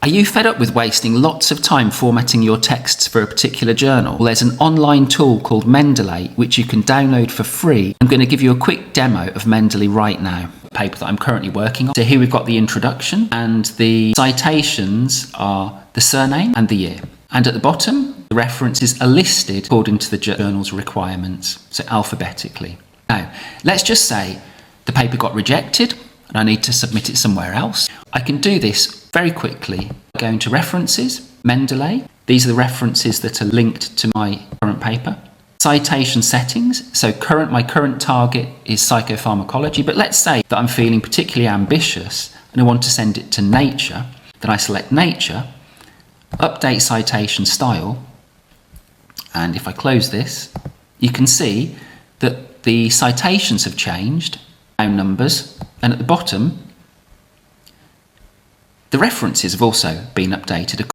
Are you fed up with wasting lots of time formatting your texts for a particular journal? Well, there's an online tool called Mendeley, which you can download for free. I'm going to give you a quick demo of Mendeley right now, a paper that I'm currently working on. So here we've got the introduction, and the citations are the surname and the year. And at the bottom, the references are listed according to the journal's requirements, so alphabetically. Now, let's just say the paper got rejected and I need to submit it somewhere else. I can do this very quickly. Going to References, Mendeley. These are the references that are linked to my current paper. Citation settings. So my current target is psychopharmacology, but let's say that I'm feeling particularly ambitious and I want to send it to Nature. Then I select Nature, update citation style, and if I close this, you can see that the citations have changed, numbers, and at the bottom, the references have also been updated